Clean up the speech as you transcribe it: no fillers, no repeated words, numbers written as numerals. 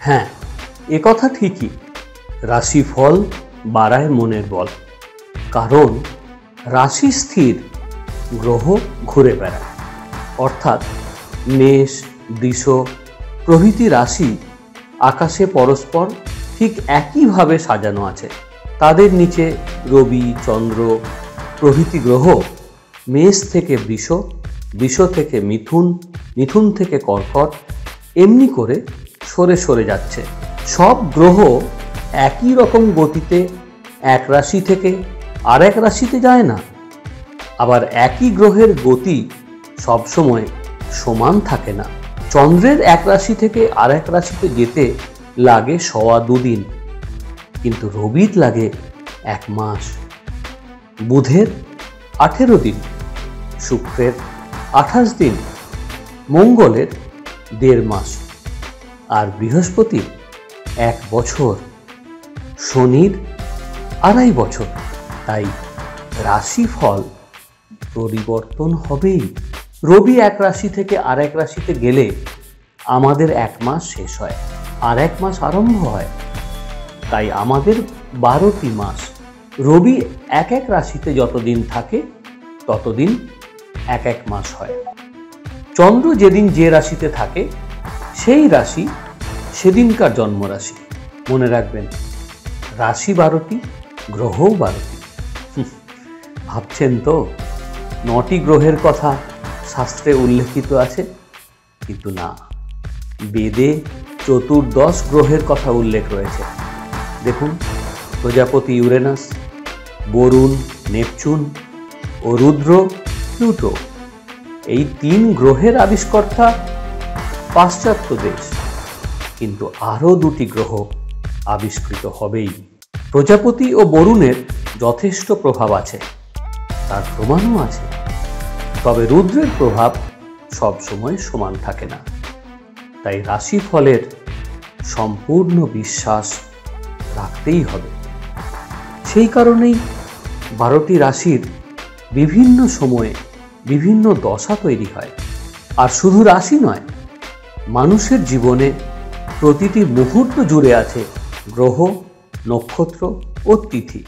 হ্যাঁ, একথা ঠিকই। রাশিফল বাড়ায় মনের বল। কারণ রাশি স্থির, গ্রহ ঘুরে বেড়ায়। অর্থাৎ মেষ, বৃষ প্রভৃতি রাশি আকাশে পরস্পর ঠিক একইভাবে সাজানো আছে। তাদের নিচে রবি, চন্দ্র প্রভৃতি গ্রহ মেষ থেকে বৃষ, বৃষ থেকে মিথুন, মিথুন থেকে কর্কট এমনি করে সরে সরে যাচ্ছে। সব গ্রহ একই রকম গতিতে এক রাশি থেকে আর এক রাশিতে যায় না। আবার একই গ্রহের গতি সবসময় সমান থাকে না। চন্দ্রের এক রাশি থেকে আর এক রাশিতে যেতে লাগে 2.25 দিন, কিন্তু রবির লাগে 1 মাস, বুধের 18 দিন, শুক্রের 28 দিন, মঙ্গলের 1.5 মাস, আর বৃহস্পতির 1 বছর, শনির 2.5 বছর। তাই রাশিফল পরিবর্তন হবেই। রবি এক রাশি থেকে আর এক রাশিতে গেলে আমাদের 1 মাস শেষ হয়, আর 1 মাস আরম্ভ হয়। তাই আমাদের 12টি মাস। রবি এক এক রাশিতে যতদিন থাকে ততদিন এক এক মাস হয়। চন্দ্র যেদিন যে রাশিতে থাকে সেই রাশি সেদিনকার জন্ম রাশি। মনে রাখবেন, রাশি 12টি, গ্রহও 12টি। ভাবছেন তো 9টি গ্রহের কথা শাস্ত্রে উল্লেখিত আছে, কিন্তু না, বেদে 14 গ্রহের কথা উল্লেখ রয়েছে। দেখুন, প্রজাপতি ইউরেনাস, বরুণ নেপচুন ও রুদ্র প্লুটো, এই 3 গ্রহের আবিষ্কর্তা পাশ্চাত্য দেশ। কিন্তু আরও 2টি গ্রহ আবিষ্কৃত হবেই। প্রজাপতি ও বরুণের যথেষ্ট প্রভাব আছে, তার প্রমাণও আছে। তবে রুদ্রের প্রভাব সবসময় সমান থাকে না। তাই রাশিফলের সম্পূর্ণ বিশ্বাস রাখতেই হবে। সেই কারণেই 12টি রাশির বিভিন্ন সময়ে বিভিন্ন দশা তৈরি হয়। আর শুধু রাশি নয়, মানুষের জীবনে প্রতিটি মুহূর্ত জুড়ে আছে গ্রহ, নক্ষত্র ও তিথি।